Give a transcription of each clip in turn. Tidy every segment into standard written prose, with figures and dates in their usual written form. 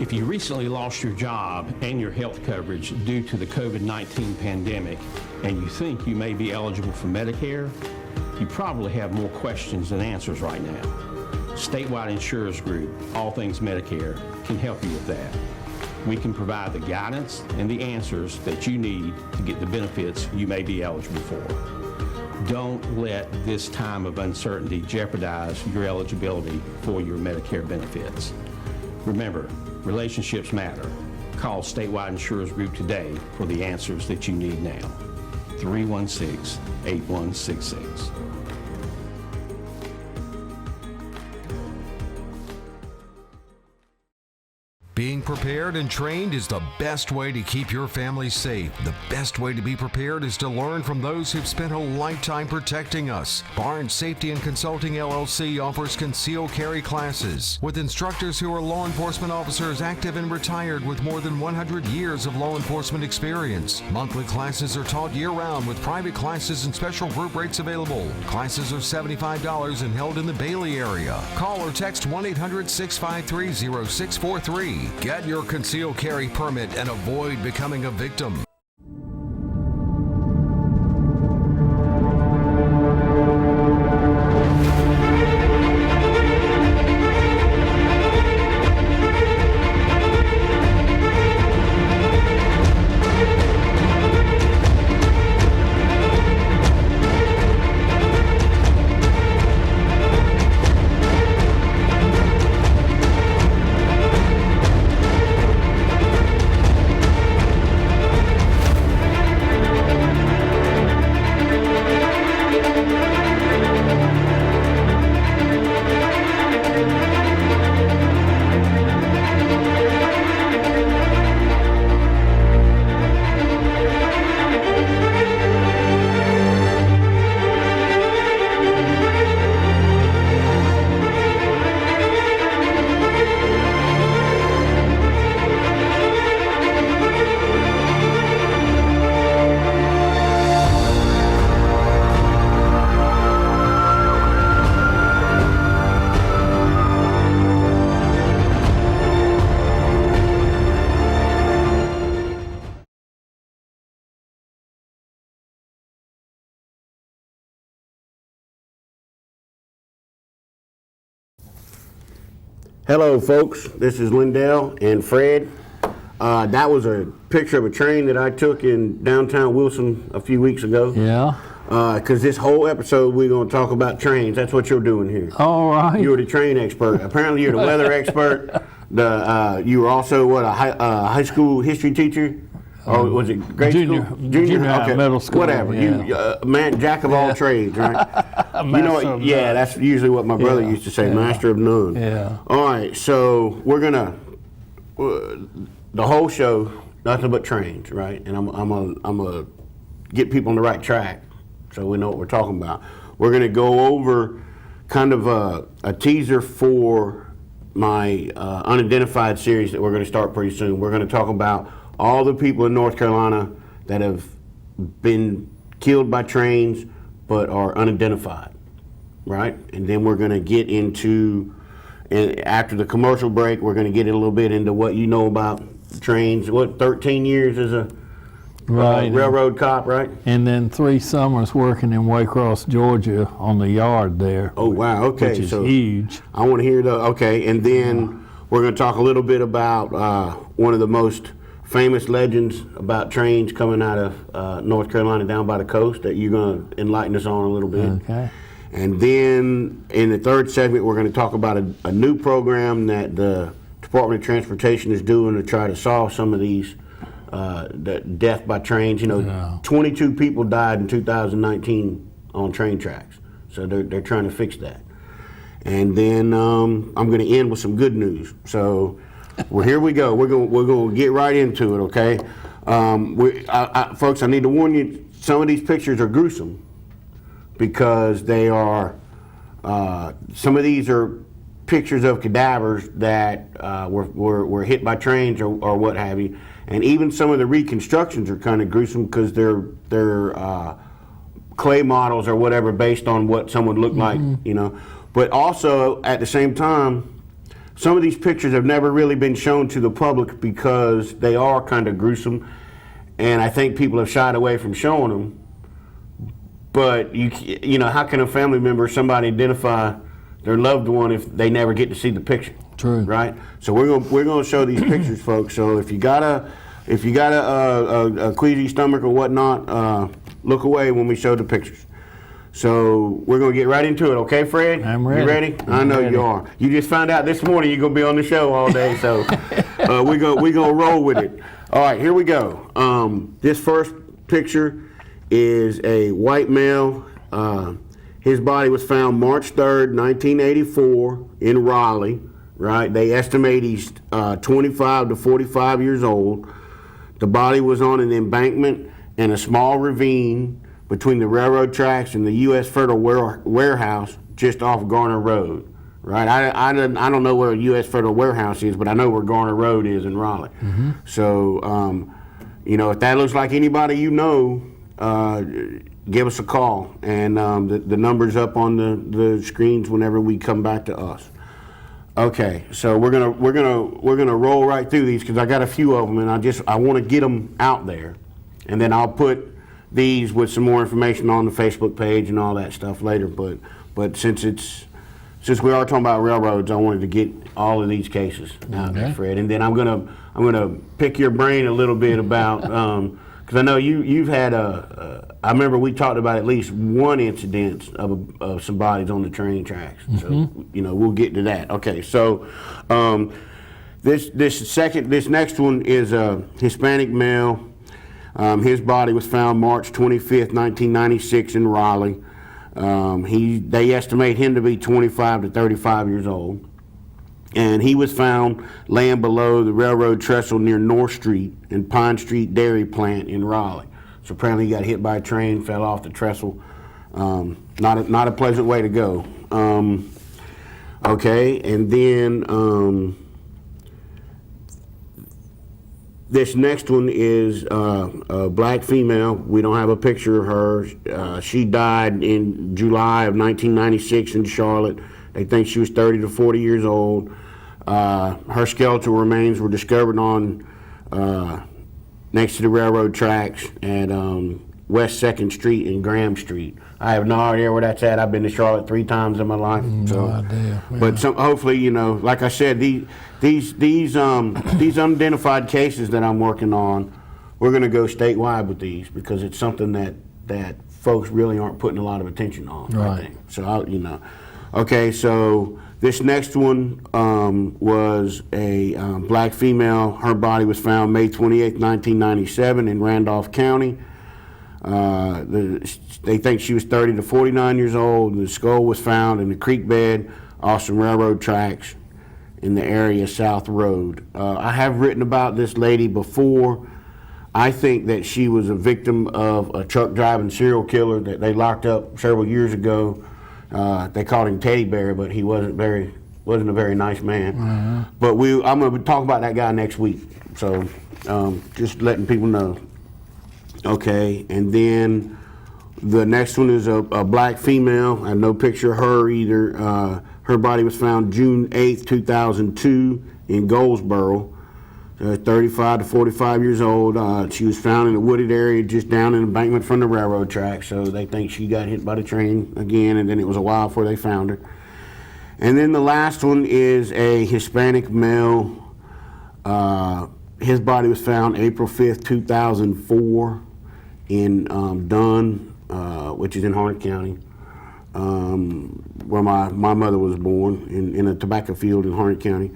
If you recently lost your job and your health coverage due to the COVID-19 pandemic and you think you may be eligible for Medicare, you probably have more questions than answers right now. Statewide Insurers Group, All Things Medicare, can help you with that. We can provide the guidance and the answers that you need to get the benefits you may be eligible for. Don't let this time of uncertainty jeopardize your eligibility for your Medicare benefits. Remember, relationships matter. Call Statewide Insurers Group today for the answers that you need now. 316-8166. Being prepared and trained is the best way to keep your family safe. The best way to be prepared is to learn from those who've spent a lifetime protecting us. Barnes Safety and Consulting LLC offers concealed carry classes with instructors who are law enforcement officers active and retired with more than 100 years of law enforcement experience. Monthly classes are taught year-round with private classes and special group rates available. Classes are $75 and held in the Bailey area. Call or text 1-800-653-0643. Get your concealed carry permit and avoid becoming a victim. Hello folks, this is Lindell and Fred. That was a picture of a train that I took in downtown Wilson a few weeks ago. Yeah. Because this whole episode we're going to talk about trains. That's what you're doing here. All right. You're the train expert. Apparently you're the weather expert. You were also what, a high school history teacher? Or was it grade junior, school? Junior high, okay. middle school. Whatever. Yeah. You, man, jack of all trades, right? Yeah, that's usually what my brother used to say, master of none. Yeah. All right, so we're gonna the whole show, nothing but trains, right? And I'm gonna get people on the right track, so we know what we're talking about. We're gonna go over kind of a teaser for my unidentified series that we're gonna start pretty soon. We're gonna talk about all the people in North Carolina that have been killed by trains but are unidentified, right? And then we're going to get into, and after the commercial break, we're going to get a little bit into what you know about trains. What, 13 years as a railroad cop, right? And then 3 summers working in Waycross, Georgia on the yard there. Oh, wow, okay. Which is so huge. I want to hear okay. And then we're going to talk a little bit about one of the most famous legends about trains coming out of North Carolina down by the coast that you're going to enlighten us on a little bit. Okay. And then in the third segment, we're going to talk about a new program that the Department of Transportation is doing to try to solve some of these the death by trains. 22 people died in 2019 on train tracks. So they're trying to fix that. And then I'm going to end with some good news. So well, here we go. We're going to get right into it, okay? Folks, I need to warn you, some of these pictures are gruesome because they are, some of these are pictures of cadavers that were hit by trains or what have you. And even some of the reconstructions are kind of gruesome because they're clay models or whatever based on what someone looked like, But also, at the same time, some of these pictures have never really been shown to the public because they are kind of gruesome, and I think people have shied away from showing them. But you know, how can a family member or somebody identify their loved one if they never get to see the picture? True. Right. So we're gonna show these pictures, folks. So if you got a queasy stomach or whatnot, look away when we show the pictures. So we're gonna get right into it, okay, Fred? I'm ready. You ready? I know you are. You just found out this morning you're gonna be on the show all day, so we gonna roll with it. All right, here we go. This first picture is a white male. His body was found March 3rd, 1984 in Raleigh, right? They estimate he's 25 to 45 years old. The body was on an embankment in a small ravine between the railroad tracks and the U.S. Federal Warehouse just off Garner Road, right? I don't know where U.S. Federal Warehouse is, but I know where Garner Road is in Raleigh. So, you know, if that looks like anybody you know, give us a call, and the number's up on the screens whenever we come back to us. Okay, so we're gonna roll right through these because I got a few of them, and I want to get them out there, and then I'll put these with some more information on the Facebook page and all that stuff later. But since we are talking about railroads, I wanted to get all of these cases out there, Fred, and then I'm gonna pick your brain a little bit about because I know you've had I remember we talked about at least one incident of some bodies on the train tracks. So you know, we'll get to that. Okay, so this next one is a Hispanic male. His body was found March 25th, 1996 in Raleigh. They estimate him to be 25 to 35 years old. And he was found laying below the railroad trestle near North Street and Pine Street Dairy Plant in Raleigh. So apparently he got hit by a train, fell off the trestle. Not a pleasant way to go. Okay, and then this next one is a black female. We don't have a picture of her. She died in July of 1996 in Charlotte. They think she was 30 to 40 years old. Her skeletal remains were discovered on next to the railroad tracks at West 2nd Street and Graham Street. I have no idea where that's at. I've been to Charlotte 3 times in my life. No idea. Yeah. But hopefully, you know, like I said, these unidentified cases that I'm working on, we're going to go statewide with these because it's something that folks really aren't putting a lot of attention on. Right. I think. So, you know. Okay, so this next one was a black female. Her body was found May 28, 1997 in Randolph County. They think she was 30 to 49 years old. The skull was found in the creek bed off some railroad tracks in the area South Road. I have written about this lady before. I think that she was a victim of a truck driving serial killer that they locked up several years ago. They called him Teddy Bear, but he wasn't a very nice man. But I'm going to talk about that guy next week. So just letting people know. Okay, and then the next one is a black female. I have no picture of her either. Her body was found June 8th, 2002 in Goldsboro. 35 to 45 years old. She was found in a wooded area just down an embankment from the railroad track, so they think she got hit by the train again, and then it was a while before they found her. And then the last one is a Hispanic male. His body was found April 5th, 2004 in Dunn, which is in Harnett County, where my mother was born, in a tobacco field in Harnett County.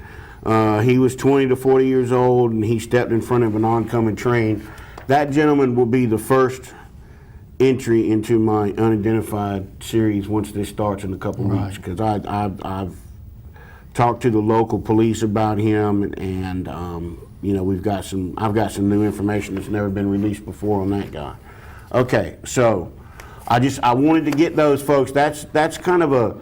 He was 20 to 40 years old, and he stepped in front of an oncoming train. That gentleman will be the first entry into my unidentified series once this starts in a couple weeks, because I've talked to the local police about him, and you know, I've got some new information that's never been released before on that guy. Okay, so I wanted to get those folks. That's kind of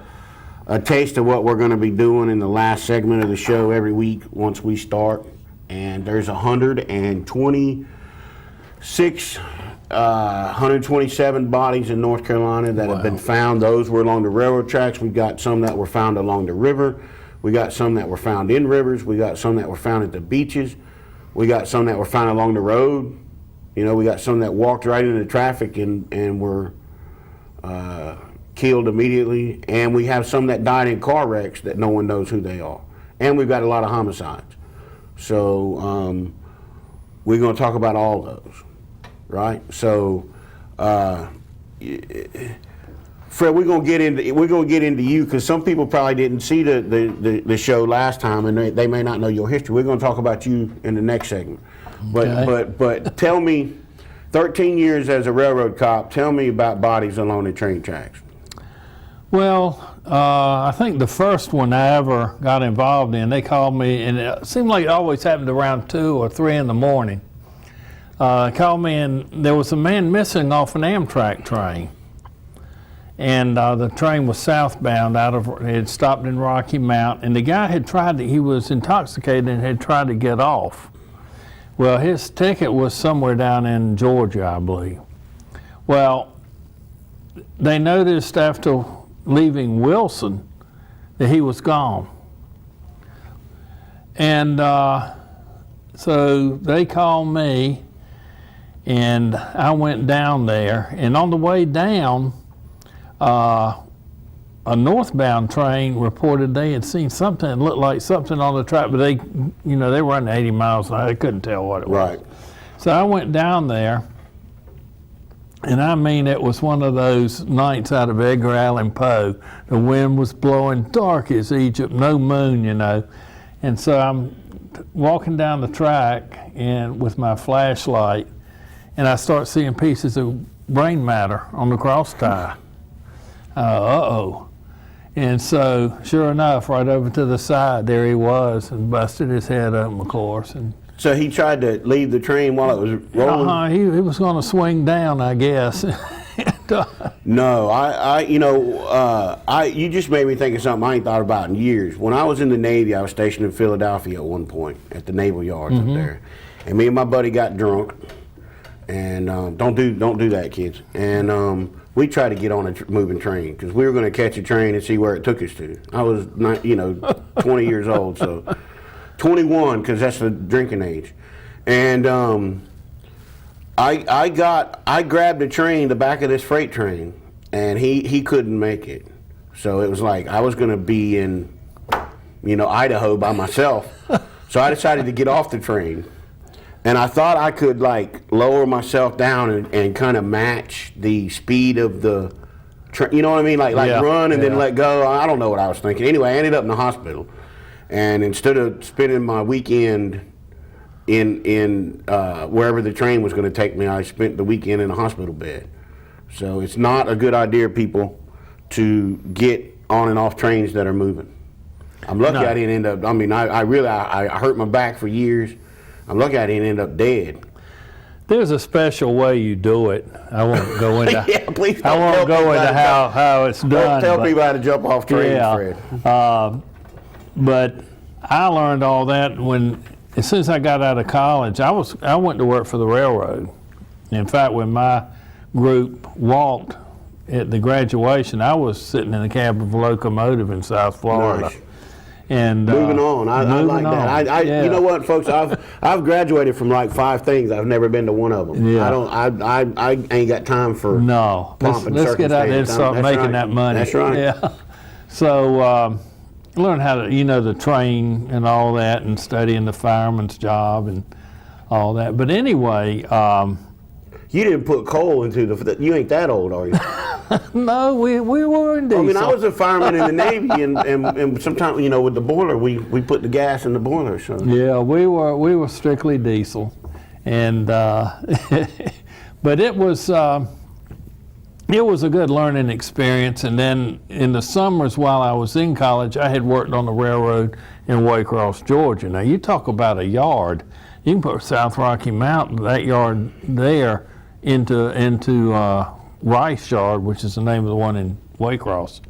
a taste of what we're going to be doing in the last segment of the show every week once we start. And there's 127 bodies in North Carolina that have been found. Those were along the railroad tracks. We've got some that were found along the river. We got some that were found in rivers. We got some that were found at the beaches. We got some that were found along the road. You know, we got some that walked right into traffic and were killed immediately. And we have some that died in car wrecks that no one knows who they are. And we've got a lot of homicides. So we're going to talk about all those, right? So, Fred, we're going to get into you, because some people probably didn't see the show last time, and they may not know your history. We're going to talk about you in the next segment. But tell me, 13 years as a railroad cop, tell me about bodies along the train tracks. Well, I think the first one I ever got involved in, they called me, and it seemed like it always happened around 2 or 3 in the morning. Called me, and there was a man missing off an Amtrak train. And the train was southbound it had stopped in Rocky Mount, and the guy he was intoxicated and had tried to get off. Well, his ticket was somewhere down in Georgia, I believe. Well, they noticed after leaving Wilson that he was gone. And so they called me, and I went down there, and on the way down, a northbound train reported they had seen something that looked like something on the track, but they were running 80 miles an hour. They couldn't tell what it was. Right. So I went down there, and I mean, it was one of those nights out of Edgar Allan Poe. The wind was blowing dark as Egypt, no moon, And so I'm walking down the track and with my flashlight, and I start seeing pieces of brain matter on the cross tie. Uh-oh. And so, sure enough, right over to the side, there he was, and busted his head open, of course. And So he tried to leave the train while it was rolling? he was going to swing down, I guess. No, you just made me think of something I ain't thought about in years. When I was in the Navy, I was stationed in Philadelphia at one point at the Naval Yards up there. And me and my buddy got drunk. And don't do that, kids. And we tried to get on a moving train because we were going to catch a train and see where it took us to. I was 20 years old, so 21 because that's the drinking age. And I grabbed the train, the back of this freight train, and he couldn't make it. So it was like I was going to be in Idaho by myself. So I decided to get off the train. And I thought I could lower myself down and kind of match the speed of the train. You know what I mean? Run and then let go. I don't know what I was thinking. Anyway, I ended up in the hospital. And instead of spending my weekend in wherever the train was going to take me, I spent the weekend in a hospital bed. So it's not a good idea, people, to get on and off trains that are moving. I'm lucky I didn't end up. I mean, I hurt my back for years. I'm lucky I didn't end up dead. There's a special way you do it. I won't go into. Yeah, please. I won't go into how it's done. Tell people how to jump off trains, Fred. But I learned all that as soon as I got out of college. I went to work for the railroad. In fact, when my group walked at the graduation, I was sitting in the cab of a locomotive in South Florida. Nice. And moving on, I like that. You know what, folks? I've graduated from 5 things. I've never been to one of them. Yeah. I ain't got time for pomp and let's get out there and start making that money. That's right. Yeah. So learn how to the train and all that, and studying the fireman's job and all that. But anyway, you didn't put coal into you ain't that old, are you? No, we were in diesel. I mean, I was a fireman in the Navy, and sometimes with the boiler, we put the gas in the boiler. So yeah, we were strictly diesel, and but it was a good learning experience. And then in the summers while I was in college, I had worked on the railroad in Waycross, Georgia. Now you talk about a yard. You can put South Rocky Mountain, that yard there, into Rice Yard, which is the name of the one in Waycross,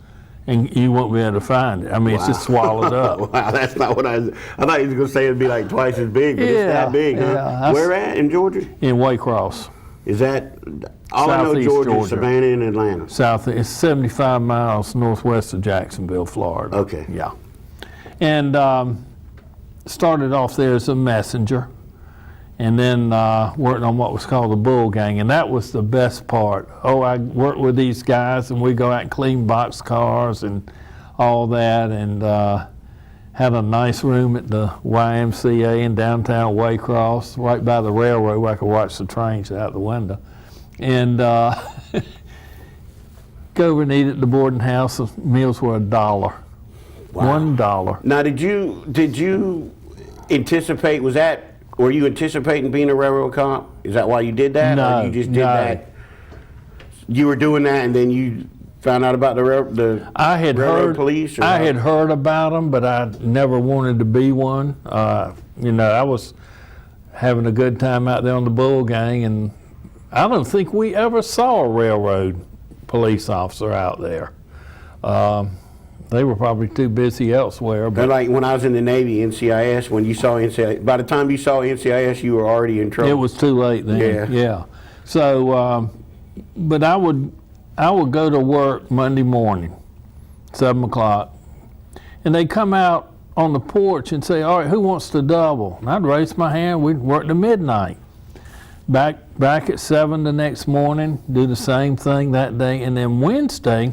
and you won't be able to find it. I mean, It's just swallowed up. Wow, that's not what I thought you was going to say it'd be twice as big, but it's that big, huh? Yeah, where at in Georgia? In Waycross. Is that all I know? Southeast Georgia, Savannah, and Atlanta. It's 75 miles northwest of Jacksonville, Florida. Okay. Yeah. And started off there as a messenger, and then worked on what was called the Bull Gang, and that was the best part. Oh, I worked with these guys, and we go out and clean box cars and all that, and had a nice room at the YMCA in downtown Waycross, right by the railroad, where I could watch the trains out the window. And go over and eat at the boarding house. The meals were $1. Wow. $1. Now, did you anticipate? Were you anticipating being a railroad cop? Is that why you did that? No, or you just did no. that? You were doing that, and then you found out about the railroad police? Or I what? had heard about them, but I never wanted to be one. You know, I was having a good time out there on the Bull Gang, and I don't think we ever saw a railroad police officer out there. They were probably too busy elsewhere. But like when I was in the Navy, NCIS, when you saw NCIS, by the time you saw NCIS, you were already in trouble. It was too late then. Yeah. So, but I would go to work Monday morning, 7 o'clock, and they'd come out on the porch and say, "All right, who wants to double?" And I'd raise my hand. We'd work to midnight. Back at 7 the next morning, do the same thing that day, and then Wednesday,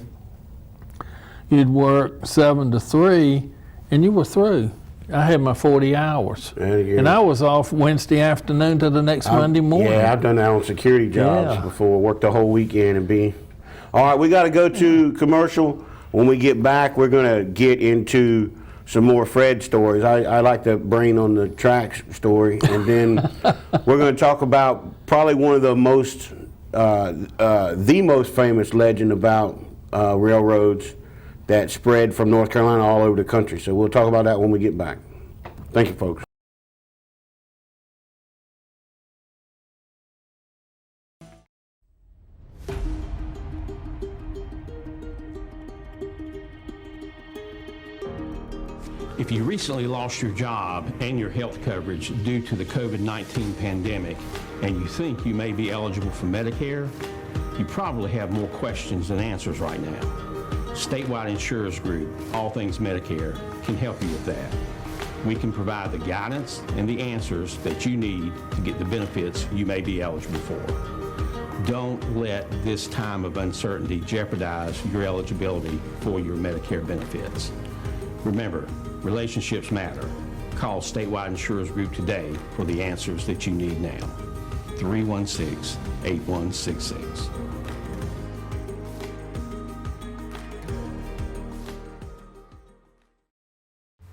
you'd work 7 to 3, and you were through. I had my 40 hours. And I was off Wednesday afternoon to the next Monday morning. Yeah, I've done that on security jobs before. Worked the whole weekend and be. All right, we got to go to commercial. When we get back, we're going to get into some more Fred stories. I like the brain on the tracks story. And then we're going to talk about probably one of the most famous legend about railroads that spread from North Carolina all over the country. So we'll talk about that when we get back. Thank you, folks. If you recently lost your job and your health coverage due to the COVID-19 pandemic, and you think you may be eligible for Medicare, you probably have more questions than answers right now. Statewide Insurers Group, All Things Medicare, can help you with that. We can provide the guidance and the answers that you need to get the benefits you may be eligible for. Don't let this time of uncertainty jeopardize your eligibility for your Medicare benefits. Remember, relationships matter. Call Statewide Insurers Group today for the answers that you need now. 316-8166.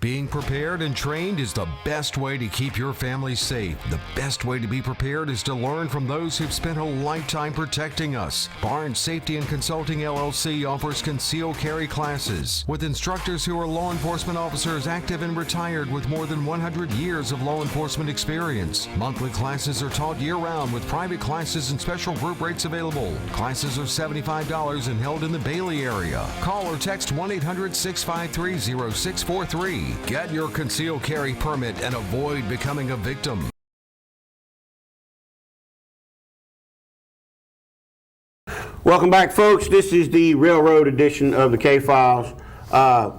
Being prepared and trained is the best way to keep your family safe. The best way to be prepared is to learn from those who've spent a lifetime protecting us. Barnes Safety and Consulting LLC offers concealed carry classes with instructors who are law enforcement officers active and retired with more than 100 years of law enforcement experience. Monthly classes are taught year-round with private classes and special group rates available. Classes are $75 and held in the Bailey area. Call or text 1-800-653-0643. Get your concealed carry permit and avoid becoming a victim. Welcome back, folks. This is the railroad edition of the K-Files.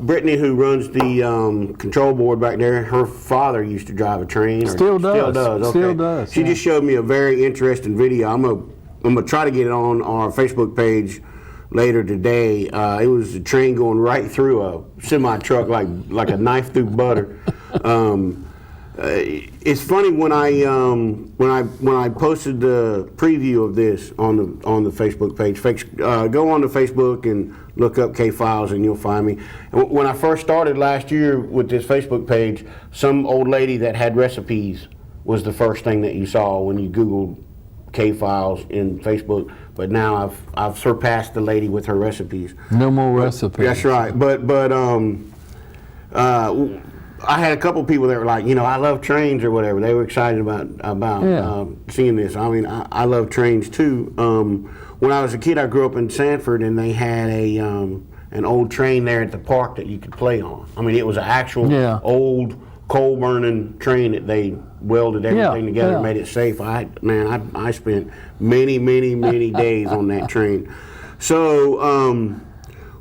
Brittany, who runs the control board back there, her father used to drive a train. Still does. Still does. Okay. Still does. She just showed me a very interesting video. I'm gonna try to get it on our Facebook page later today. It was a train going right through a semi truck like a knife through butter. It's funny when I posted the preview of this on the Facebook page. Go on to Facebook and look up K-Files and you'll find me. When I first started last year with this Facebook page, some old lady that had recipes was the first thing that you saw when you Googled K-Files in Facebook. But now I've surpassed the lady with her recipes. No more recipes. That's right. But I had a couple people that were like, I love trains or whatever. They were excited about seeing this. I mean, I love trains too. When I was a kid, I grew up in Sanford, and they had an old train there at the park that you could play on. I mean, it was an actual old coal-burning train that they welded everything together and made it safe. I spent many days on that train. So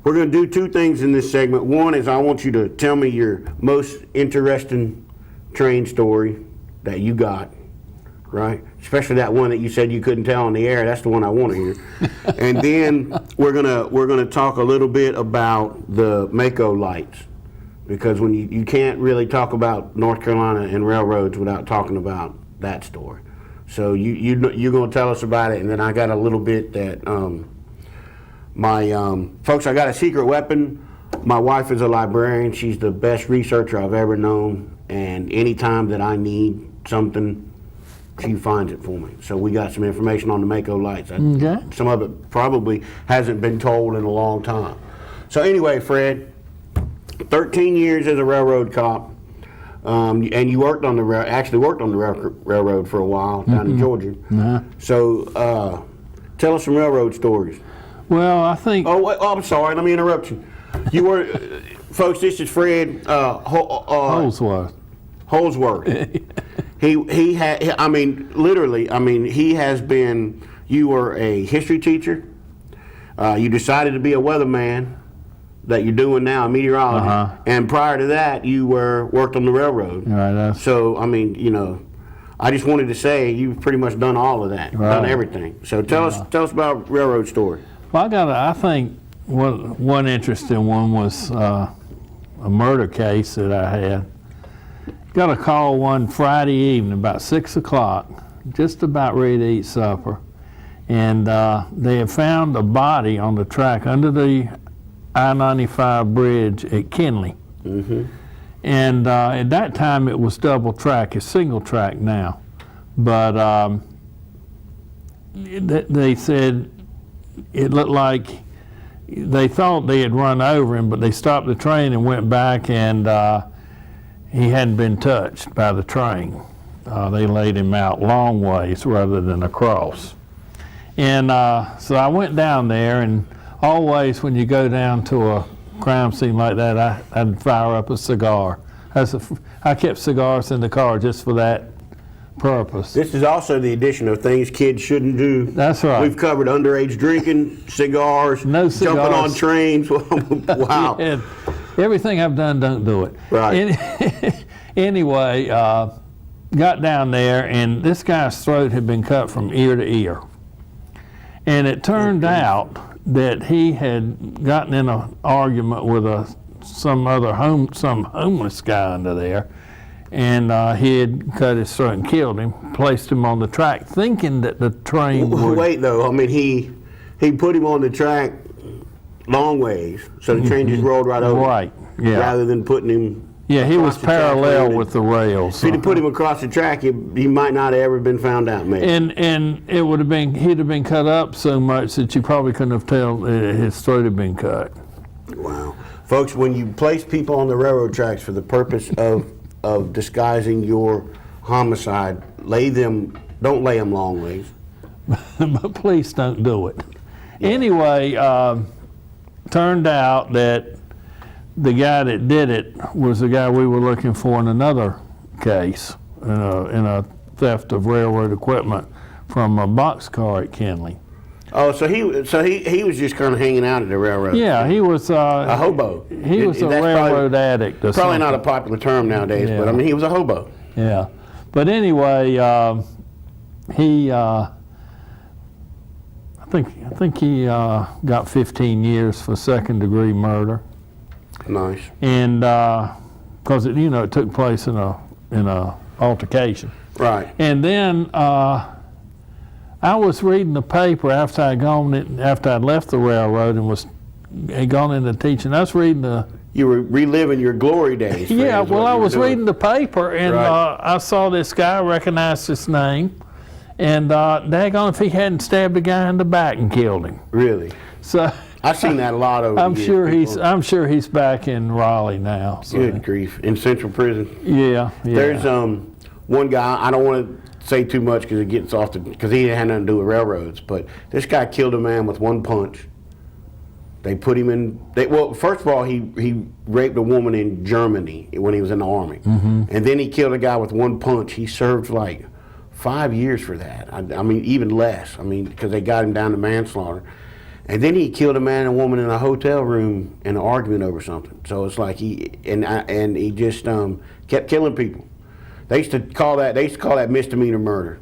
we're going to do two things in this segment. One is I want you to tell me your most interesting train story that you got, right? Especially that one that you said you couldn't tell on the air. That's the one I want to hear. And then we're gonna talk a little bit about the Mako lights, because when you can't really talk about North Carolina and railroads without talking about that story. So you're gonna tell us about it, and then I got a little bit that folks, I got a secret weapon. My wife is a librarian. She's the best researcher I've ever known, and anytime that I need something, she finds it for me. So we got some information on the Mako lights. Okay. Some of it probably hasn't been told in a long time. So anyway, Fred, 13 years as a railroad cop, and you worked on the railroad for a while down in Georgia. So tell us some railroad stories. Well, I think. Oh, wait, I'm sorry. Let me interrupt you. You were, folks. This is Fred Holsworth. Holsworth. He had. I mean, literally. I mean, he has been. You were a history teacher. You decided to be a weatherman. That you're doing now, a meteorologist. And prior to that, you worked on the railroad. Right. So I mean, I just wanted to say you've pretty much done all of that, done everything. So tell us about railroad story. Well, I think one interesting one was a murder case that I had. Got a call one Friday evening about 6 o'clock, just about ready to eat supper, and they had found a body on the track under the I-95 bridge at Kenly. And at that time it was double track. It's single track now, but they said it looked like they thought they had run over him, but they stopped the train and went back, and he hadn't been touched by the train. They laid him out long ways rather than across. And so I went down there, and always when you go down to a crime scene like that, I'd fire up a cigar. I kept cigars in the car just for that purpose. This is also the edition of things kids shouldn't do. That's right. We've covered underage drinking, cigars, No cigars. jumping on trains. Wow. And everything I've done, don't do it. Right. Anyway, got down there, and this guy's throat had been cut from ear to ear. And it turned out that he had gotten in an argument with some homeless guy under there, and he had cut his throat and killed him, placed him on the track, thinking that the train would... Wait, though. I mean, he put him on the track long ways, so the train just rolled right over. Right, yeah. Rather than putting him... Yeah, he was across the track. parallel with the rails. If he'd have put him across the track, he might not have ever been found out, maybe. And it would have been, he'd have been cut up so much that you probably couldn't have told his throat had been cut. Wow. Folks, when you place people on the railroad tracks for the purpose of disguising your homicide, don't lay them long ways. But please don't do it. Yeah. Anyway, turned out that the guy that did it was the guy we were looking for in another case, in a theft of railroad equipment from a boxcar at Kenly. Oh, so he was just kind of hanging out at the railroad. Yeah, he was a hobo. He was a railroad addict. Or probably something. not a popular term nowadays, but I mean he was a hobo. Yeah, but anyway, he I think he got 15 years for second-degree murder. Nice. And because it took place in a altercation. Right. And then I was reading the paper after I'd left the railroad and had gone into teaching. I was reading the. You were reliving your glory days. Yeah, well, I was reading the paper, and right. I saw this guy, recognized his name, and daggone if he hadn't stabbed a guy in the back and killed him. Really? So I've seen that a lot over I'm the years. I'm sure he's back in Raleigh now. So. Good grief! In Central Prison. Yeah. There's one guy. I don't want to say too much because it gets off because he had nothing to do with railroads. But this guy killed a man with one punch. They put him in. Well, first of all, he raped a woman in Germany when he was in the army, and then he killed a guy with one punch. He served like 5 years for that. I mean, even less. I mean, because they got him down to manslaughter. And then he killed a man and a woman in a hotel room in an argument over something. So it's like he just kept killing people. They used to call that misdemeanor murder.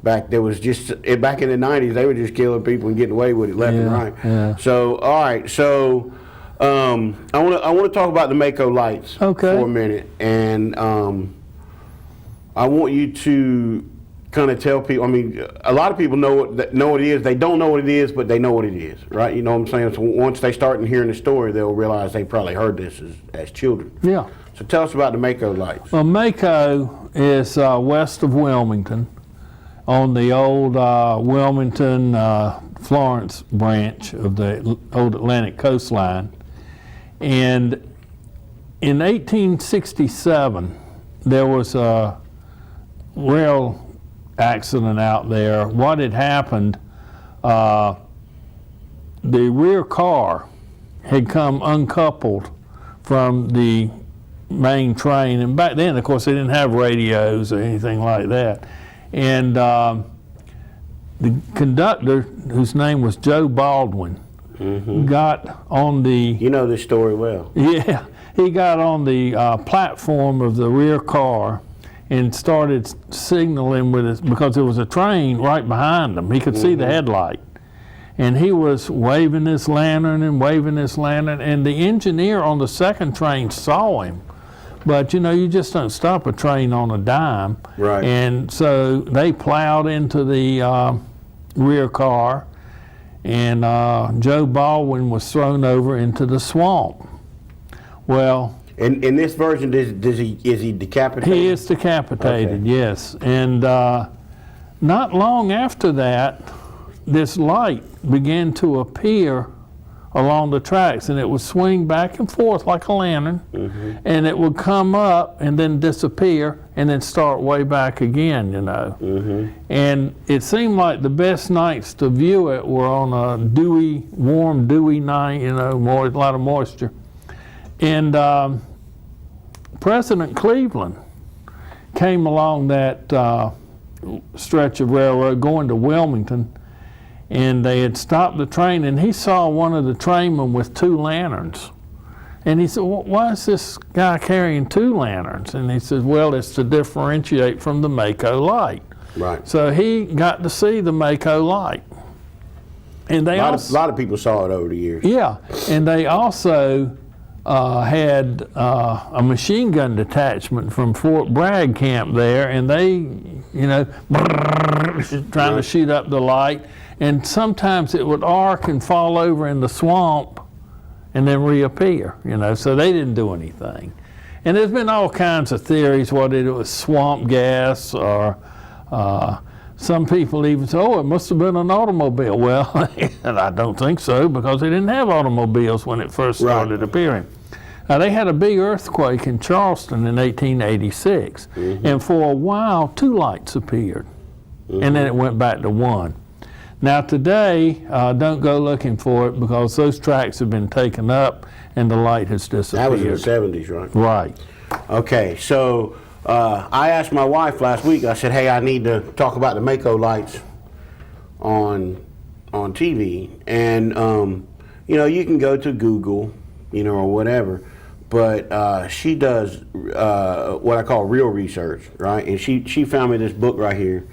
Back in the 90s, they were just killing people and getting away with it left and right. Yeah. So all right, so I want to talk about the Mako lights for a minute, and I want you to kind of tell people. I mean, a lot of people know what it is. They don't know what it is, but they know what it is, right? You know what I'm saying? So once they start hearing the story, they'll realize they probably heard this as children. Yeah. So tell us about the Mako lights. Well, Mako is west of Wilmington, on the old Wilmington Florence branch of the old Atlantic coastline. And in 1867, there was a rail accident out there. What had happened, the rear car had come uncoupled from the main train, and back then, of course, they didn't have radios or anything like that. And the conductor, whose name was Joe Baldwin, got on the... You know this story well. Yeah, he got on the platform of the rear car and started signaling with us, because there was a train right behind him. He could see the headlight. And he was waving his lantern and waving his lantern, and the engineer on the second train saw him. But you know, you just don't stop a train on a dime. Right. And so they plowed into the rear car, and Joe Baldwin was thrown over into the swamp. Well, In this version, is he decapitated? he is decapitated, Okay. yes. And not long after that, this light began to appear along the tracks, and it would swing back and forth like a lantern, and it would come up and then disappear and then start way back again, you know. And it seemed like the best nights to view it were on a warm, dewy night, you know, a lot of moisture. And President Cleveland came along that stretch of railroad going to Wilmington, and they had stopped the train, and he saw one of the trainmen with 2 lanterns. And he said, well, why is this guy carrying 2 lanterns? And he said, well, it's to differentiate from the Mako light. Right. So he got to see the Mako light. And they A lot of people saw it over the years. yeah, and they also had a machine gun detachment from Fort Bragg camp there, and they, you know, trying to shoot up the light, and sometimes it would arc and fall over in the swamp and then reappear, you know, so they didn't do anything. And there's been all kinds of theories, whether it was swamp gas or some people even say, oh, it must have been an automobile. Well, and I don't think so, because they didn't have automobiles when it first started appearing. They had a big earthquake in Charleston in 1886, and for a while 2 lights appeared, and then it went back to 1. Now today, don't go looking for it, because those tracks have been taken up and the light has disappeared. That was in the 70s, right? Right. Okay, so I asked my wife last week, I said, hey, I need to talk about the Mako lights on TV. And, you know, you can go to Google, you know, or whatever, but she does what I call real research, right? And she found me this book right here,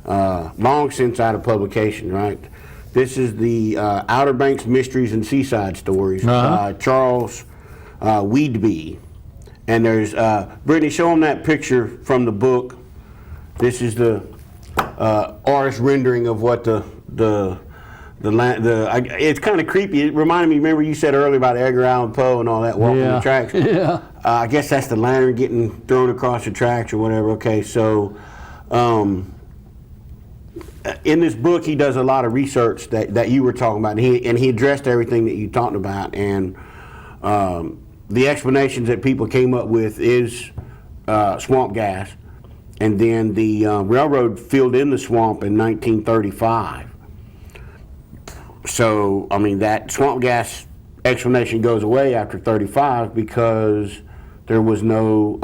long since out of publication, right? This is the Outer Banks Mysteries and Seaside Stories, Charles Weedby. And there's, Brittany, show them that picture from the book. This is the artist rendering of what it's kind of creepy. It reminded me, remember you said earlier about Edgar Allan Poe and all that, walking the tracks? Yeah. I guess that's the lantern getting thrown across the tracks or whatever. Okay, so in this book, he does a lot of research that you were talking about, and he addressed everything that you talked about. And the explanations that people came up with is swamp gas, and then the railroad filled in the swamp in 1935. So, I mean, that swamp gas explanation goes away after 35 because there was no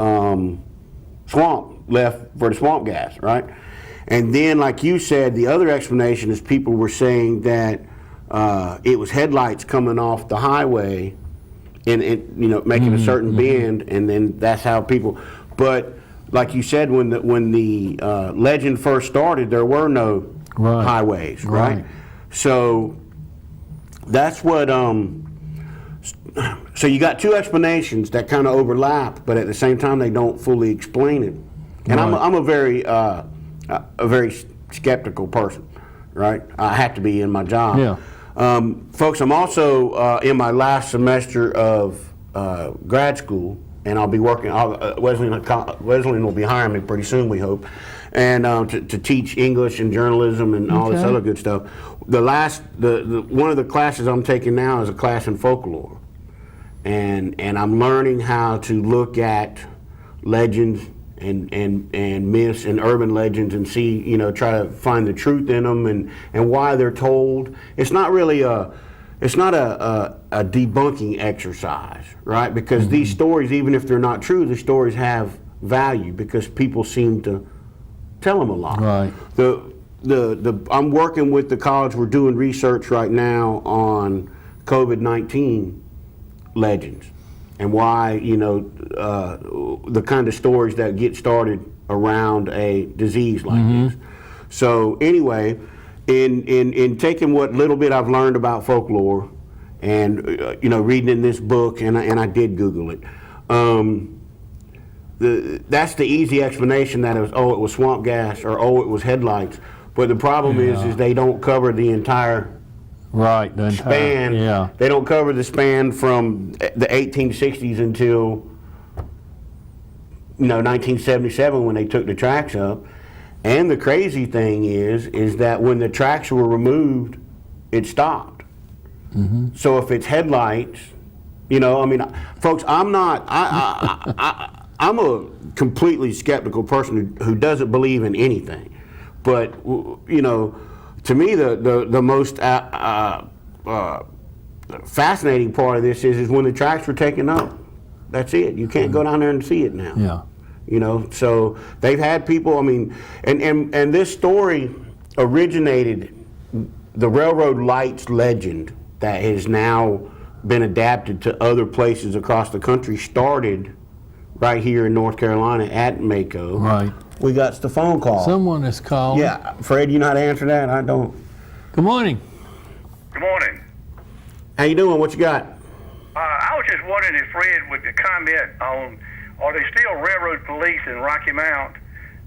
swamp left for the swamp gas, right? And then, like you said, the other explanation is people were saying that it was headlights coming off the highway and making a certain bend, and then that's how people. But like you said, when the legend first started, there were no highways, right? So that's what. So you got two explanations that kind of overlap, but at the same time they don't fully explain it. And I'm a very skeptical person, right? I have to be in my job. Yeah. Folks, I'm also in my last semester of grad school, and I'll be working. Wesleyan will be hiring me pretty soon, we hope, and to teach English and journalism and all this other good stuff. One of the classes I'm taking now is a class in folklore, and I'm learning how to look at legends and myths and urban legends and see, try to find the truth in them and why they're told. It's not really a debunking exercise, right? Because these stories, even if they're not true, the stories have value because people seem to tell them a lot. Right. I'm working with the college. We're doing research right now on COVID-19 legends and why, the kind of stories that get started around a disease like this. So anyway, in taking what little bit I've learned about folklore and, reading in this book, and I did Google it, that's the easy explanation that it was swamp gas or it was headlights. But the problem is they don't cover the entire span. Yeah. They don't cover the span from the 1860s until 1977 when they took the tracks up. And the crazy thing is that when the tracks were removed, it stopped. So if it's headlights, folks, I'm a completely skeptical person who doesn't believe in anything. But, to me, the most fascinating part of this is when the tracks were taken up. That's it. You can't go down there and see it now. Yeah. So they've had people, and this story originated, the railroad lights legend that has now been adapted to other places across the country started right here in North Carolina at Mako. Right. We got the phone call. Someone is calling. Yeah, Fred, you know how to answer that? I don't. Good morning. Good morning. How you doing? What you got? I was just wondering if Fred would comment on, are they still railroad police in Rocky Mount?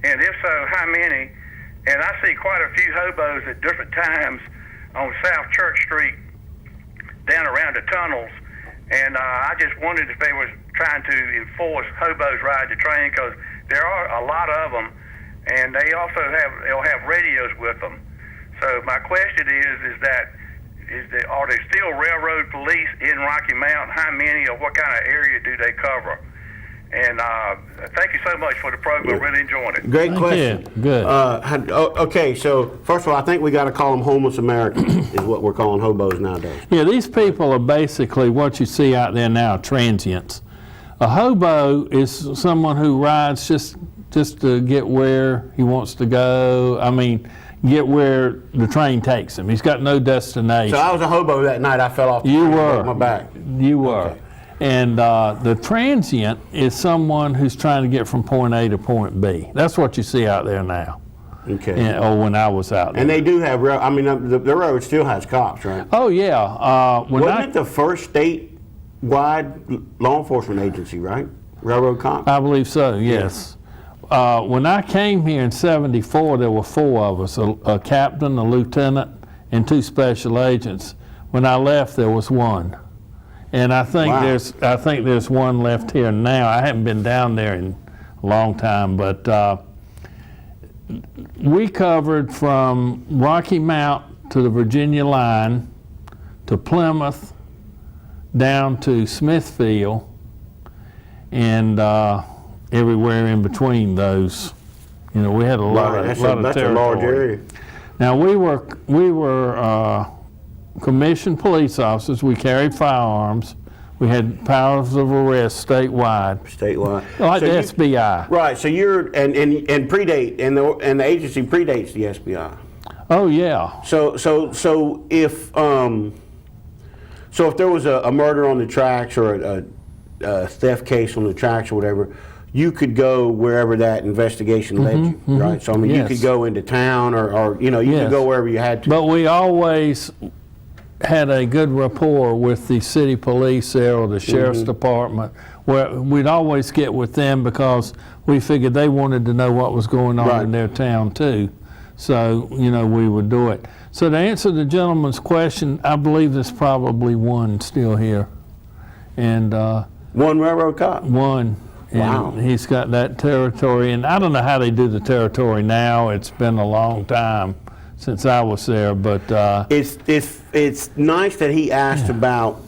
And if so, how many? And I see quite a few hobos at different times on South Church Street down around the tunnels. And I just wondered if they was trying to enforce hobos ride the train, because there are a lot of them, and they'll have radios with them. So my question are there still railroad police in Rocky Mount? How many, or what kind of area do they cover? And thank you so much for the program. Really enjoying it. Great question. You. Good. Okay, so first of all, I think we got to call them homeless Americans is what we're calling hobos nowadays. Yeah, these people are basically what you see out there now, transients. A hobo is someone who rides just to get where he wants to go. Get where the train takes him. He's got no destination. So I was a hobo that night. I fell off the train and broke my back. You were. Okay. And the transient is someone who's trying to get from point A to point B. That's what you see out there now. Okay. Or when I was out there. And they do have, the railroad still has cops, right? Oh, yeah. Wasn't it the first statewide law enforcement agency, right? Railroad cops? I believe so, yes. When I came here in '74, there were 4 of us, a captain, a lieutenant, and 2 special agents. When I left, there was 1. And I think there's 1 left here now. I haven't been down there in a long time, but we covered from Rocky Mount to the Virginia line to Plymouth down to Smithfield and everywhere in between those. We had a lot of territory. That's a large area. Now we were commissioned police officers. We carried firearms. We had powers of arrest statewide. Like So the you- SBI. Right, so you're, and the agency predates the SBI. Oh, yeah. So if there was a murder on the tracks or a theft case on the tracks or whatever, you could go wherever that investigation led you, right? So I mean, you could go into town or you Yes. could go wherever you had to. But we always had a good rapport with the city police there or the sheriff's department, where we'd always get with them because we figured they wanted to know what was going on Right. in their town too. So, we would do it. So to answer the gentleman's question, I believe there's probably one still here. And One railroad cop. one. And Wow. he's got that territory. And I don't know how they do the territory now. It's been a long time since I was there, but It's nice that he asked about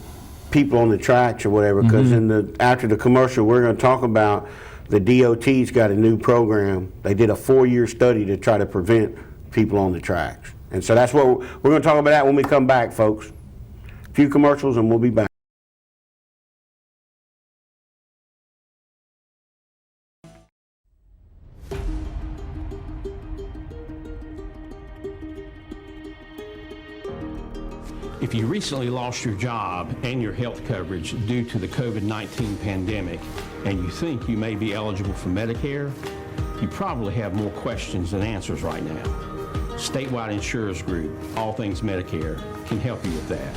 people on the tracks or whatever, because after the commercial we're going to talk about the DOT's got a new program. They did a 4-year study to try to prevent people on the tracks, and so that's what we're going to talk about that when we come back, folks. A few commercials and we'll be back. If you recently lost your job and your health coverage due to the COVID-19 pandemic and you think you may be eligible for Medicare, you probably have more questions than answers right now. Statewide Insurers Group, All Things Medicare, can help you with that.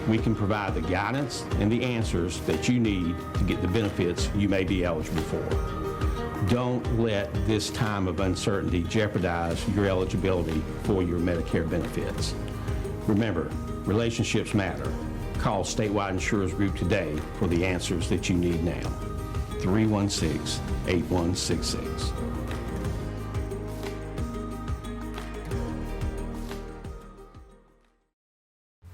We can provide the guidance and the answers that you need to get the benefits you may be eligible for. Don't let this time of uncertainty jeopardize your eligibility for your Medicare benefits. Remember, relationships matter. Call Statewide Insurers Group today for the answers that you need now. 316-8166.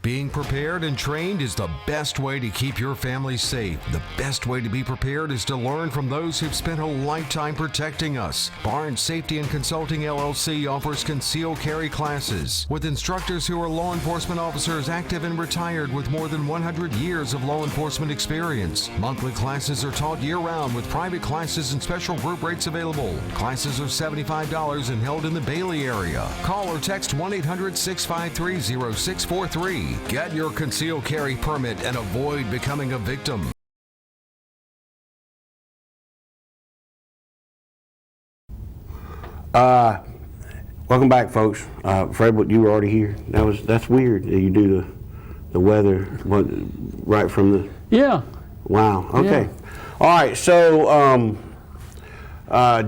Being prepared and trained is the best way to keep your family safe. The best way to be prepared is to learn from those who've spent a lifetime protecting us. Barnes Safety and Consulting LLC offers concealed carry classes with instructors who are law enforcement officers active and retired with more than 100 years of law enforcement experience. Monthly classes are taught year-round with private classes and special group rates available. Classes are $75 and held in the Bailey area. Call or text 1-800-653-0643. Get your concealed carry permit and avoid becoming a victim. Welcome back, folks. Fred, you were already here. That's weird that you do the weather right from the. yeah. Wow. Okay. Yeah. All right. So,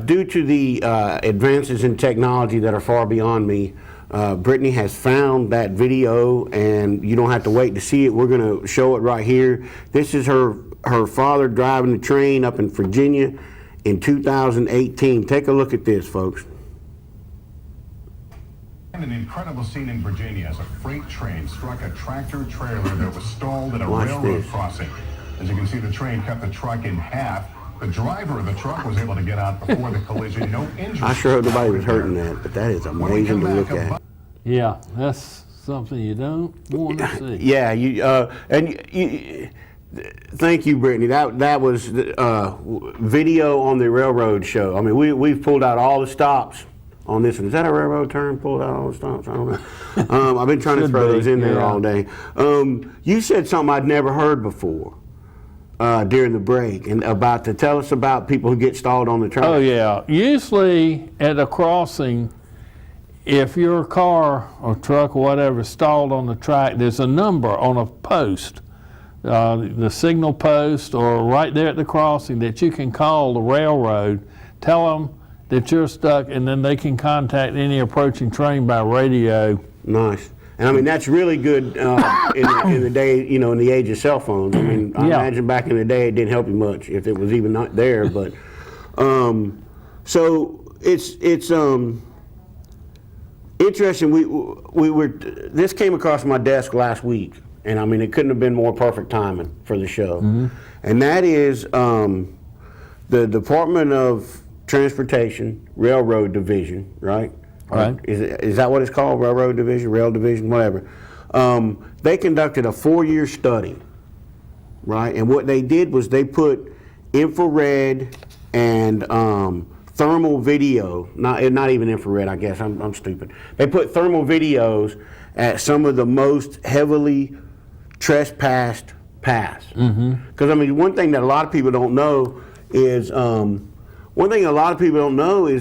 due to the advances in technology that are far beyond me, Brittany has found that video, and you don't have to wait to see it. We're going to show it right here. This is her father driving the train up in Virginia in 2018. Take a look at this, folks. An incredible scene in Virginia as a freight train struck a tractor trailer that was stalled at a railroad crossing. As you can see, the train cut the truck in half. The driver of the truck was able to get out before the collision. No injuries. I sure hope nobody was hurting that, but that is amazing to look at. Yeah, that's something you don't want to see. Yeah, thank you, Brittany. That was video on the railroad show. I mean, we've pulled out all the stops on this one. Is that a railroad term? Pulled out all the stops? I don't know. I've been trying to throw those in there all day. You said something I'd never heard before during the break, and tell us about people who get stalled on the track. Oh yeah, usually at a crossing, if your car or truck or whatever is stalled on the track, there's a number on a post, the signal post, or right there at the crossing that you can call the railroad, tell them that you're stuck, and then they can contact any approaching train by radio. Nice. And I mean, that's really good in the day, in the age of cell phones. I mean, I imagine back in the day it didn't help you much if it was even not there. But so it's interesting. This came across my desk last week, and I mean, it couldn't have been more perfect timing for the show. Mm-hmm. And that is the Department of Transportation Railroad Division, right? Right. Is that what it's called? Railroad Division, Rail Division, whatever. They conducted a 4-year study, right? And what they did was they put infrared and thermal video, not even infrared, I guess, I'm stupid. They put thermal videos at some of the most heavily trespassed paths. Because I mean, one thing that a lot of people don't know is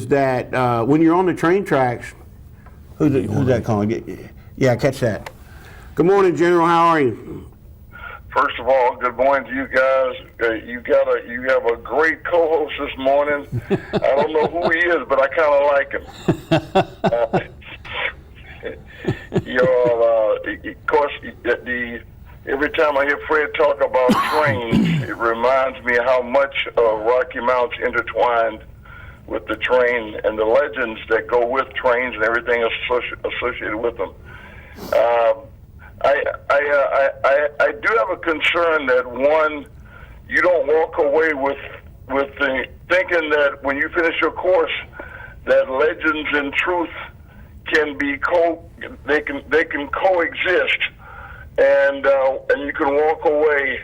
that when you're on the train tracks, who's that calling? Yeah, catch that. Good morning, General. How are you? First of all, good morning to you guys. You have a great co-host this morning. I don't know who he is, but I kind of like him. Of course, every time I hear Fred talk about trains, it reminds me how much Rocky Mount's intertwined with the train and the legends that go with trains and everything associated with them. I do have a concern that, one, you don't walk away with the thinking that when you finish your course, that legends and truth can be they can coexist, and you can walk away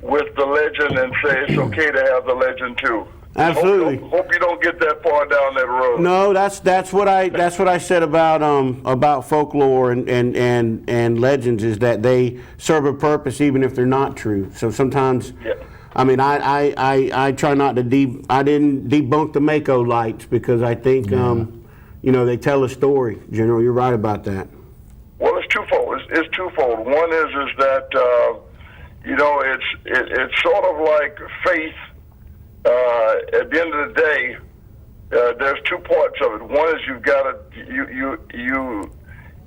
with the legend and say it's okay to have the legend too. Absolutely. Hope you don't get that far down that road. No, that's what I said about folklore and legends, is that they serve a purpose even if they're not true. So sometimes, yeah. I mean, I try not to I didn't debunk the Mako lights because I think they tell a story. General, you're right about that. Well, it's twofold. It's twofold. One is that it's sort of like faith. At the end of the day, there's two parts of it. One is you've got to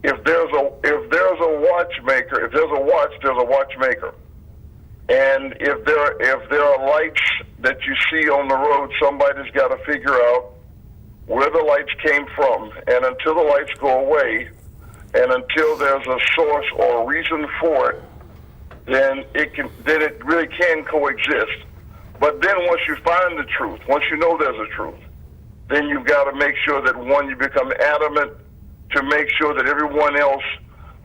if there's a watchmaker, if there's a watch, there's a watchmaker, and if there are lights that you see on the road, somebody's got to figure out where the lights came from, and until the lights go away, and until there's a source or a reason for it, then it really can coexist. But then once you find the truth, once you know there's a truth, then you've got to make sure that, one, you become adamant to make sure that everyone else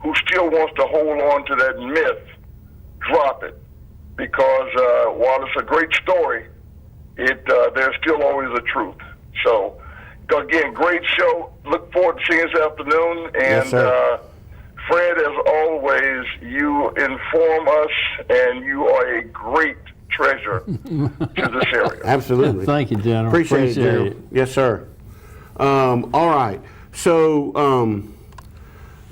who still wants to hold on to that myth, drop it. Because while it's a great story, there's still always a truth. So, again, great show. Look forward to seeing you this afternoon. And yes, Fred, as always, you inform us, and you are a great treasure to this area. Absolutely. Thank you, General. Appreciate it, General. Yes, sir. All right. So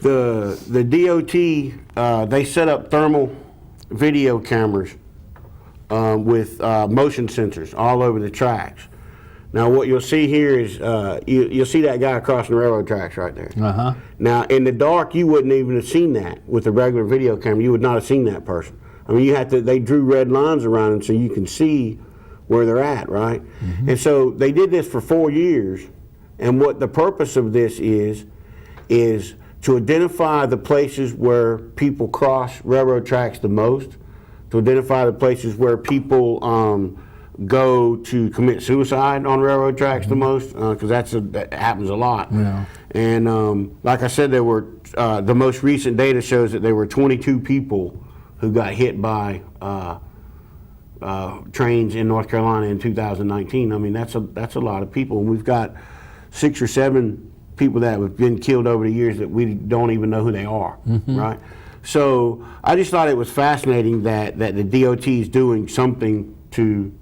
the DOT, they set up thermal video cameras with motion sensors all over the tracks. Now, what you'll see here is you'll see that guy crossing the railroad tracks right there. Uh-huh. Now, in the dark, you wouldn't even have seen that with a regular video camera. You would not have seen that person. I mean, they drew red lines around them so you can see where they're at, right? Mm-hmm. And so they did this for 4 years. And what the purpose of this is to identify the places where people cross railroad tracks the most, to identify the places where people go to commit suicide on railroad tracks the most, because that happens a lot. Yeah. And like I said, there were the most recent data shows that there were 22 people who got hit by trains in North Carolina in 2019. I mean, that's a lot of people. And we've got 6 or 7 people that have been killed over the years that we don't even know who they are, right? So I just thought it was fascinating that the DOT is doing something to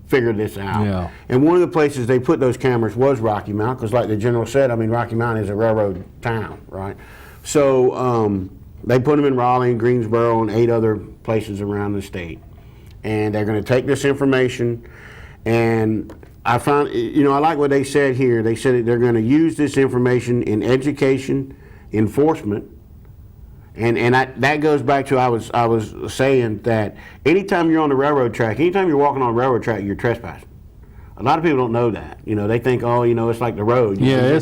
figure this out. Yeah. And one of the places they put those cameras was Rocky Mount, because like the General said, I mean, Rocky Mount is a railroad town, right? So they put them in Raleigh and Greensboro and 8 other places around the state. And they're going to take this information, and I found, I like what they said here. They said that they're going to use this information in education, enforcement, and that goes back to I was saying that anytime you're on the railroad track, anytime you're walking on a railroad track, you're trespassing. A lot of people don't know that. They think, it's like the road. Yeah,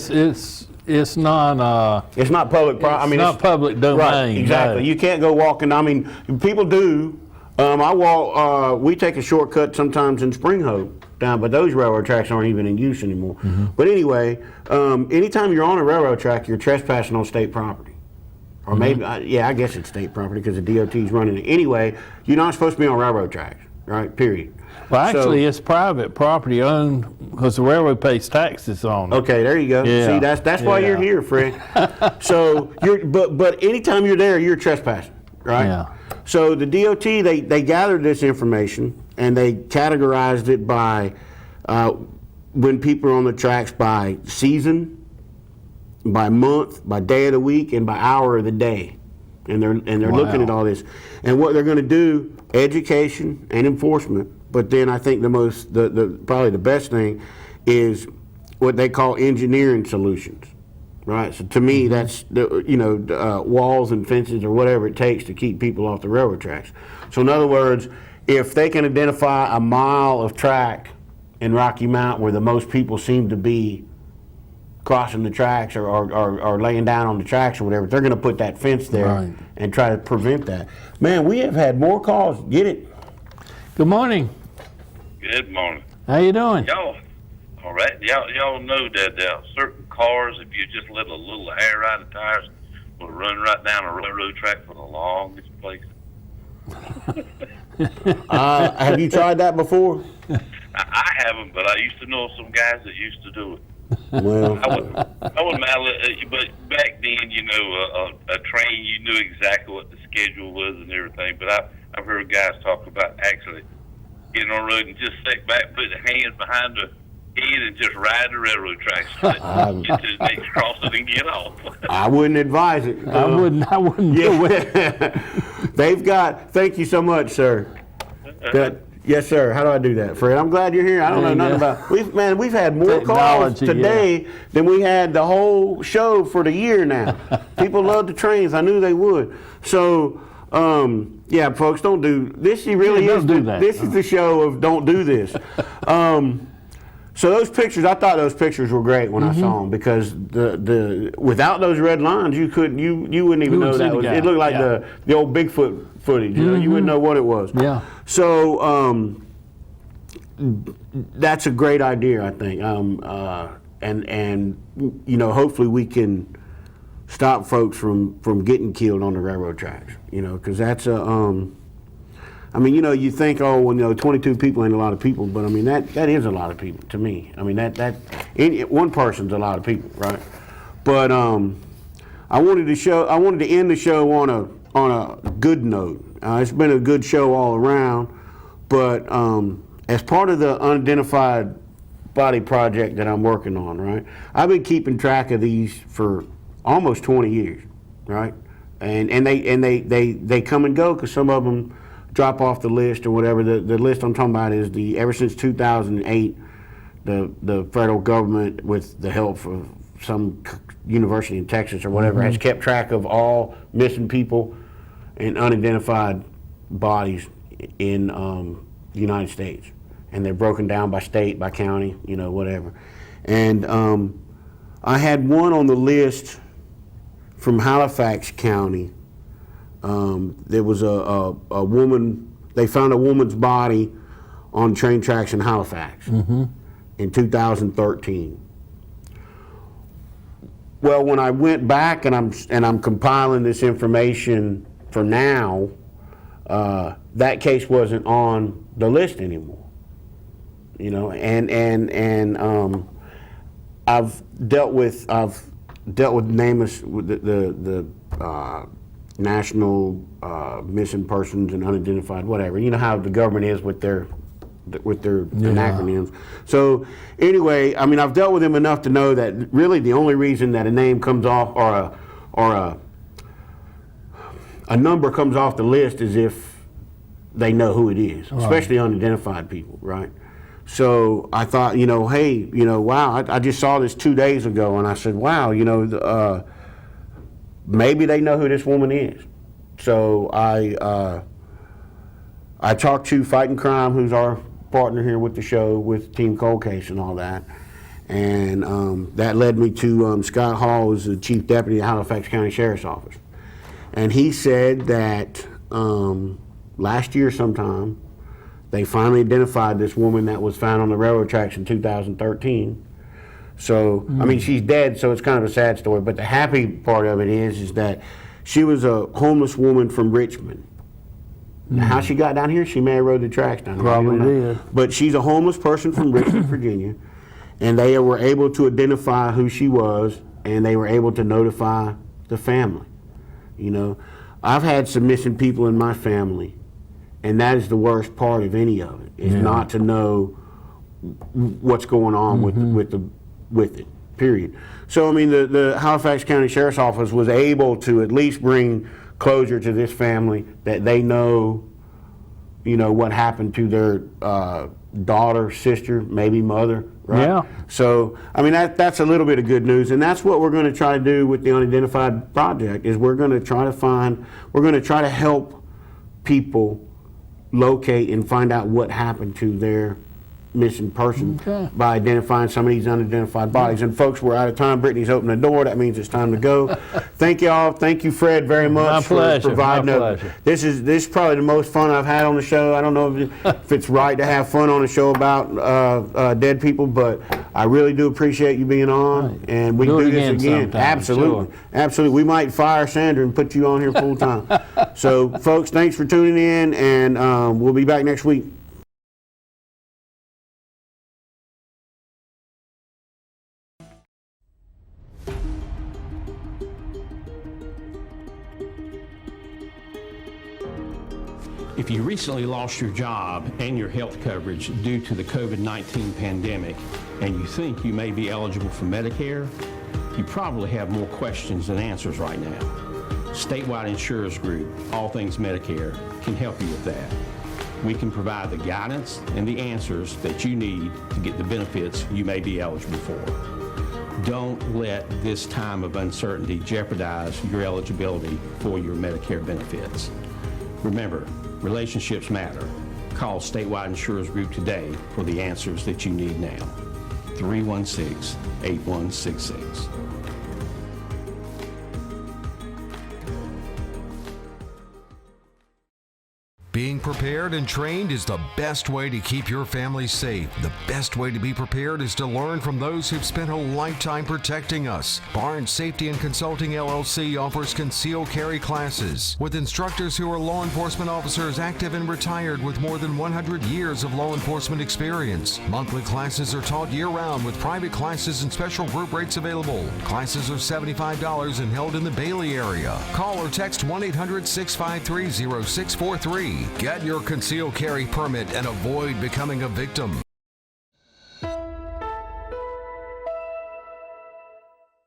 it's not. It's not public property. I mean, it's not public domain. Right, exactly. No. You can't go walking. I mean, people do. I walk. We take a shortcut sometimes in Spring Hope down, but those railroad tracks aren't even in use anymore. But anyway, anytime you're on a railroad track, you're trespassing on state property, or maybe, I guess it's state property because the DOT is running it. Anyway, you're not supposed to be on railroad tracks. right? Period. Well, actually, So- it's private property owned because the railroad pays taxes on it. Okay, there you go. Yeah. See, that's why you're Yeah. here, Fred. So but anytime you're there, you're trespassing, right? Yeah. So the DOT they gathered this information and they categorized it by when people are on the tracks by season, by month, by day of the week, and by hour of the day. And they're looking at all this. And what they're going to do, education and enforcement. But then I think the probably the best thing is what they call engineering solutions, right? So to me, that's walls and fences or whatever it takes to keep people off the railroad tracks. So in other words, if they can identify a mile of track in Rocky Mount where the most people seem to be crossing the tracks or laying down on the tracks or whatever, they're going to put that fence there Right. and try to prevent that. Man, we have had more calls. Get it? Good morning. Good morning. How you doing? Y'all, all right. Y'all know that certain cars, if you just let a little air out of the tires, will run right down a railroad track for the longest place. Have you tried that before? I haven't, but I used to know some guys that used to do it. Well, I wouldn't mind, but back then, a train, you knew exactly what the schedule was and everything. But I've heard guys talk about actually getting on the road and just sit back, put their hands behind the head and just ride the railroad tracks. Get to the next crossing and get off. I wouldn't advise it. I wouldn't do it. They've got, thank you so much, sir. Yes, sir. How do I do that, Fred? I'm glad you're here. I don't know nothing about. We've had more calls Technology, today than we had the whole show for the year now. People love the trains. I knew they would. So, yeah, folks, don't do this. Really Yeah, is. don't do that. This is the show of don't do this. So those pictures, I thought those pictures were great when I saw them because the without those red lines, you wouldn't even know wouldn't see that the was. guy. It looked like Yeah. the old Bigfoot footage. You wouldn't know what it was. Yeah. So that's a great idea, I think. And hopefully we can stop folks from getting killed on the railroad tracks. Because that's a. You think, 22 people ain't a lot of people, but I mean that is a lot of people to me. I mean one person's a lot of people, right? But I wanted to end the show on a good note. It's been a good show all around, but as part of the unidentified body project that I'm working on, right? I've been keeping track of these for almost 20 years, right? And they come and go because some of them drop off the list or whatever. The list I'm talking about is ever since 2008, the federal government, with the help of some university in Texas or whatever, has kept track of all missing people and unidentified bodies in the United States. And they're broken down by state, by county, whatever. And I had one on the list from Halifax County. There was a woman, they found a woman's body on train tracks in Halifax in 2013. Well, when I went back and I'm compiling this information for now, that case wasn't on the list anymore. I've dealt with NamUs, with the National Missing Persons and Unidentified, whatever. You know how the government is with their acronyms. So anyway, I've dealt with them enough to know that really the only reason that a name comes off or a number comes off the list is if they know who it is, especially unidentified people, right? So I thought, hey, wow, I just saw this 2 days ago, and I said, wow, maybe they know who this woman is. So I talked to Fighting Crime, who's our partner here with the show, with Team Cold Case and all that. And that led me to Scott Hall, who's the Chief Deputy at Halifax County Sheriff's Office. And he said that last year sometime, they finally identified this woman that was found on the railroad tracks in 2013. So, she's dead, so it's kind of a sad story. But the happy part of it is that she was a homeless woman from Richmond. Now, how she got down here, she may have rode the tracks down here. I don't Probably know. did. But she's a homeless person from Richmond, Virginia, and they were able to identify who she was, and they were able to notify the family. You know, I've had some missing people in my family, and that is the worst part of any of it, is not to know what's going on with it, period. So, I mean, the Halifax County Sheriff's Office was able to at least bring closure to this family, that they know, you know, what happened to their daughter, sister, maybe mother, right? Yeah. So, I mean, that's a little bit of good news, and that's what we're going to try to do with the Unidentified Project, is we're going to try to help people locate and find out what happened to their missing person by identifying some of these unidentified bodies. And folks, we're out of time. Brittany's opened the door. That means it's time to go. Thank y'all. Thank you, Fred, very much for providing This is probably the most fun I've had on the show. I don't know if it's right to have fun on a show about dead people, but I really do appreciate you being on, and we can do this again. Absolutely. Sure. Absolutely. We might fire Sandra and put you on here full time. So, folks, thanks for tuning in, and we'll be back next week. If you recently lost your job and your health coverage due to the COVID-19 pandemic, and you think you may be eligible for Medicare, you probably have more questions than answers right now. Statewide Insurers Group, All Things Medicare, can help you with that. We can provide the guidance and the answers that you need to get the benefits you may be eligible for. Don't let this time of uncertainty jeopardize your eligibility for your Medicare benefits. Remember, relationships matter. Call Statewide Insurers Group today for the answers that you need now. 316-8166. Being prepared and trained is the best way to keep your family safe. The best way to be prepared is to learn from those who've spent a lifetime protecting us. Barnes Safety and Consulting LLC offers concealed carry classes with instructors who are law enforcement officers active and retired with more than 100 years of law enforcement experience. Monthly classes are taught year-round with private classes and special group rates available. Classes are $75 and held in the Bailey area. Call or text 1-800-653-0643. Get your concealed carry permit and avoid becoming a victim.